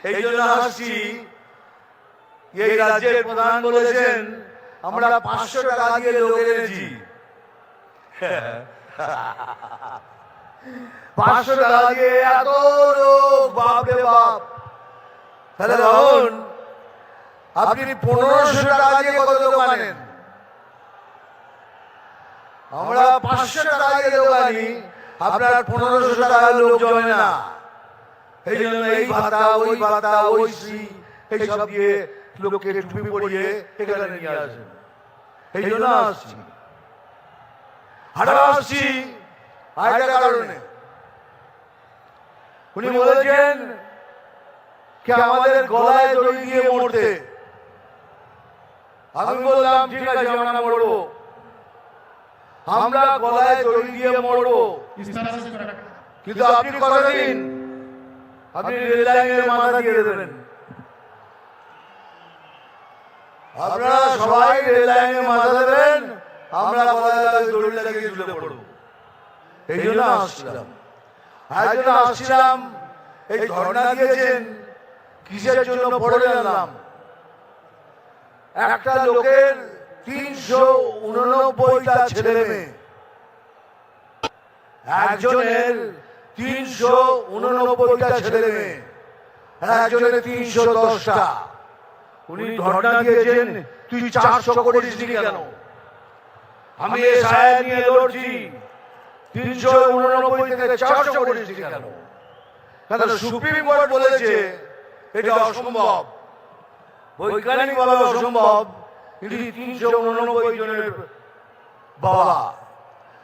এই জন্য হাসছি। এই রাজ্যের প্রধান বলেছেন আমরা 500 টাকা দিয়ে লোক এনেছি। 500 টাকা দিয়ে এত লোক, বাপরে বাপ। তাহলে ভাবুন আপনি 1500 টাকা দিয়ে কত লোক আনেন। আমরা 500 টাকা দিয়ে লোক আনি, আপনার 1500 টাকা লোক জমে না। এই জন্য এই ভাতা ওই ভাতা ওই শ্রী এই সব দিয়ে লোককে টুপি পরিয়ে এখানে নিয়ে আসেন। এই জন্য আসছি। আর আসছি আরেকটা কারণে। উনি বলেছেন কি আমাদের গলায় দড়ি দিয়ে মরতে। আমি বললাম ঠিক আছে আমরা মরবো, আমরা গলায় দড়ি দিয়ে মরবো, কিন্তু আপনি কথা দিন আপনি রেল লাইনের মাথা দিয়ে দেবেন। আপনারা সবাই রেল লাইনের মাথা দেবেন, আমরা গলায় দড়ি লাগিয়ে ঝুলে পড়বো। এই জন্য আসছিলাম। আসছিলাম এই ধর্ণা দিয়েছেন কিসের জন্য পড়ে জানলাম। একটা লোকের 389টা ছেলে মেয়ে, একজনের 389টা ছেলে মেয়ে, একজনের 310টা। উনি ধর্ণা দিয়েছেন তুই 400 করিস নি কেন? আমি এই সাহেব নিয়ে লড়ছি, 389 থেকে 400 করিস নি কেন? কারণ সুপ্রিম কোর্ট বলেছে এটা অসম্ভব, বৈজ্ঞানিকভাবে অসম্ভব। কিন্তু 389 জনের বাবা,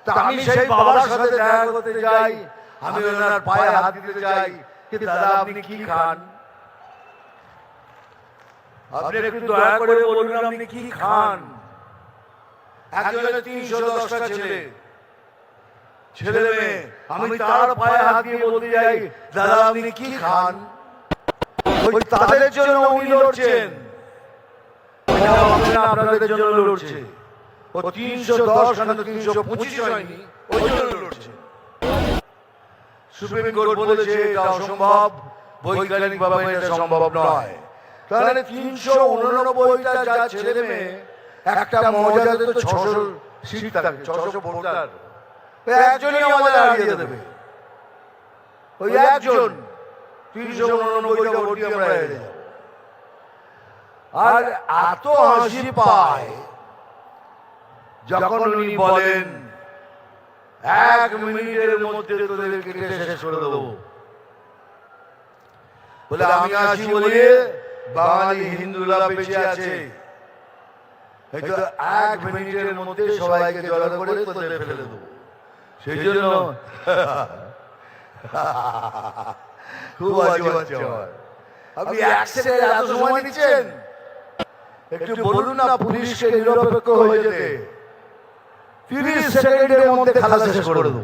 তা আমি সেই বাবার সাথে দেখা করতে যাই, আমি ওনার পায়ে হাত দিতে যাই, দাদা আপনি কি খান? আপনি একটু দয়া করে বলুন আপনি কি খান? একজনের 310টা ছেলে মেয়ে, আমি তার পায়ে হাত দিয়ে বলতে যাই দাদা আপনি কি খান? ওই তাদের জন্য উনি লড়ছেন, আপনাদের জন্য লড়ছে। ও 310 না 325 হয়নি, ওই জন্য লড়ছে। সুপ্রিম কোর্ট বলেছে এটা অসম্ভব, বৈজ্ঞানিকভাবে এটা সম্ভব নয়। তাহলে 389টা যা ছেলে মেয়ে, একটা মৌজাতে তো 600 সিট থাকে, 600 ভোটার, একজনই আমাদের হারিয়ে দেবে। ওই একজন 389টা ভোট দিয়ে আমরা হেরে যাব। আর এত হাসি পায় যখন উনি বলেন 1 মিনিটের মধ্যে তোদের কেটে শেষ করে দেবো। বলে আমি আছি বলে বাঙালি হিন্দুরা বেঁচে আছে, হয়তো 1 মিনিটের মধ্যে সবাইকে জড়ো করে তোদের ফেলে দেবো। সেই জন্য খুব আজব আপনি 1 সেকেন্ড এত সময় নিচ্ছেন। একটু বলুন না পুলিশকে নিরপেক্ষ হয়ে যেতে, 30 সেকেন্ডের মধ্যে খেলা শেষ করে দেবো।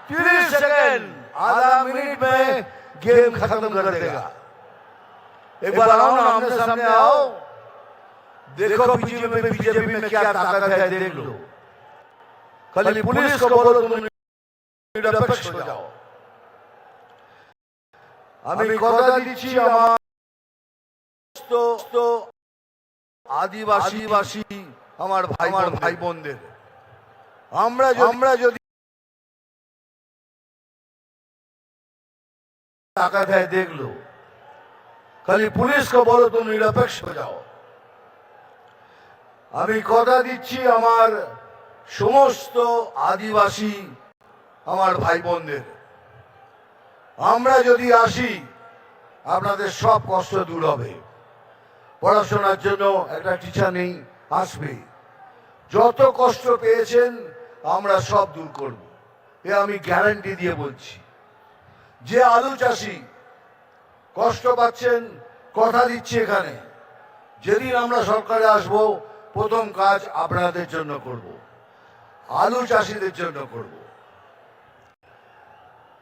30 सेकंड, आधा मिनट में गेम खत्म कर देगा। एक बार आओ ना आमने सामने आओ, देखो बीजेपी में क्या ताकत है देख लो। खाली पुलिस को बोलो तुम निरपेक्ष हो जाओ। আমি কথা দিচ্ছি আমার তো আদিবাসী আমার ভাই বোনদের, আমরা যদি ताकत है देख लो, खाली पुलिस को बोलो तुम निरपेक्ष हो जाओ। আমি কথা দিচ্ছি আমার সমস্ত আদিবাসী আমার ভাই বোনদের, আমরা যদি আসি আপনাদের সব কষ্ট দূর হবে। পড়াশোনার জন্য একটা টিচার নেই, আসবে। যত কষ্ট পেয়েছেন আমরা সব দূর করব, এ আমি গ্যারান্টি দিয়ে বলছি। যে আলু চাষি কষ্ট পাচ্ছেন, কথা দিচ্ছি এখানে যেদিন আমরা সরকারে আসব প্রথম কাজ আপনাদের জন্য করব, আলু চাষিদের জন্য করব।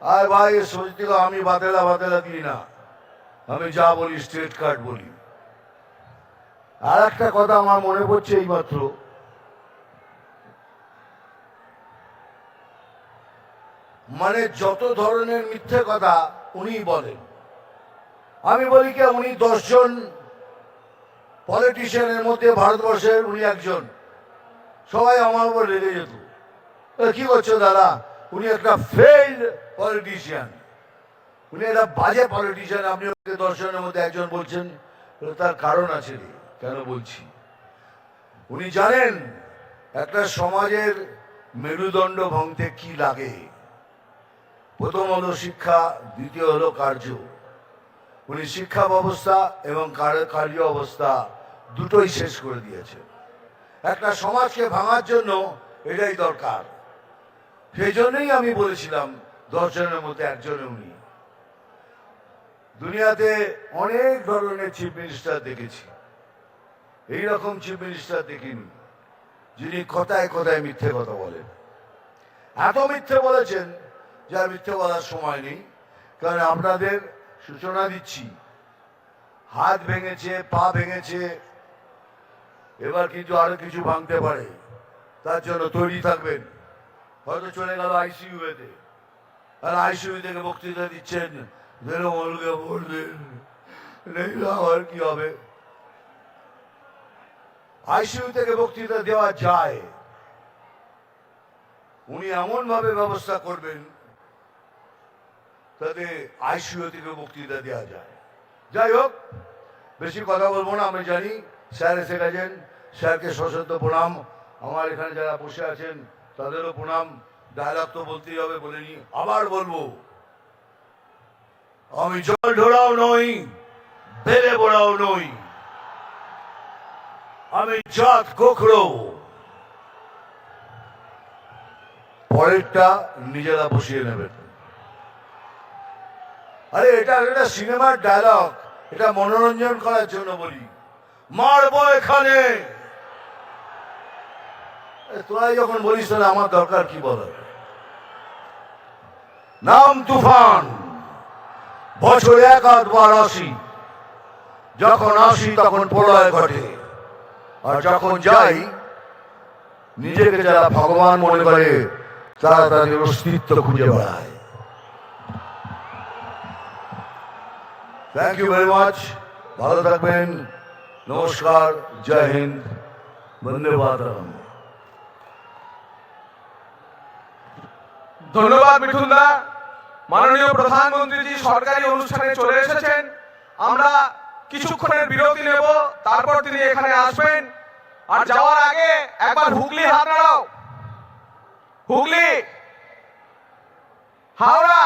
আর ভাই সত্যি আমি বাতেলা দিই না, আমি যা বলি স্ট্রেট কাট বলি। আর একটা কথা আমার মনে পড়ছে এইমাত্র, মানে যত ধরনের মিথ্যে কথা উনি বলেন। আমি বলি কি, উনি 10 জন পলিটিশিয়ানের মধ্যে ভারতবর্ষের উনি একজন। সবাই আমার উপর রেগে যেত, কি করছো দাদা, উনি একটা ফেইল্ড পলিটিশিয়ান, উনি একটা বাজে পলিটিশিয়ান, আপনি ওকে 10 জনের মধ্যে একজন বলছেন। তার কারণ আছে। কেন বলছি, উনি জানেন একটা সমাজের মেরুদণ্ড ভাঙতে কি লাগে। প্রথম হলো শিক্ষা, দ্বিতীয় হলো কার্য। উনি শিক্ষা ব্যবস্থা এবং কার্য অবস্থা দুটোই শেষ করে দিয়েছেন। একটা সমাজকে ভাঙার জন্য এটাই দরকার। সেই জন্যই আমি বলেছিলাম 10 জনের মধ্যে একজনে উনি। দুনিয়াতে অনেক ধরনের চিফ মিনিস্টার দেখেছি, এইরকম চিফ মিনিস্টার দেখিনি যিনি কথায় কথায় মিথ্যে কথা বলেন। এত মিথ্যে বলেছেন যার মিথ্যে বলার সময় নেই। কারণ আপনাদের সূচনা দিচ্ছি, হাত ভেঙেছে, পা ভেঙেছে, এবার কিন্তু আরো কিছু ভাঙতে পারে, তার জন্য তৈরি থাকবেন। হয়তো চলে গেল আইসিইউতে, আর আইসিইউ থেকে বক্তৃতা দিচ্ছেন, বলবেন আর কি হবে। আইসিইউ থেকে বক্তৃতা দেওয়া যায়, উনি এমন ভাবে ব্যবস্থা করবেন তাতে আইসিইউ থেকে বক্তৃতা দেওয়া যায়। যাই হোক, বেশি কথা বলবো না। আমি জানি স্যার এসে গেছেন, স্যারকে সশ্রদ্ধ প্রণাম। আমার এখানে যারা বসে আছেন তাদেরও প্রণাম। ডায়লগ তো বলতেই হবে, বলিনি, আবার বলবো। আমি জল ঢোড়াও নই, বেলে বোড়াও নই, আমি জাত গোখরো। পরেরটা নিজেরা বসিয়ে নেবেন। আরে এটা একটা সিনেমার ডায়লগ, এটা মনোরঞ্জন করার জন্য বলি। মারবো এখানে, তোরাই যখন বলিস তাহলে আমার দরকার কি বলার। নাম তুফান, বছরে 1-2 আসি, যখন আসি তখন প্রলয় ঘটে, আর যখন যাই নিজেকে যারা ভগবান মনে করে তারা তাদের অস্তিত্ব খুঁজে বেড়ায়। থ্যাংক ইউ ভেরি মাচ, ভালো থাকবেন, নমস্কার, জয় হিন্দ, বন্দে মাতরম। ধন্যবাদ মিঠুন দা। মাননীয় প্রধানমন্ত্রীজি সরকারি অনুষ্ঠানে চলে এসেছেন। আমরা কিছুক্ষণের বিরতি নেব, তারপর তিনি এখানে আসবেন। আর যাওয়ার আগে একবার হুগলি হাত নাড়াও, হুগলি, হাওড়া।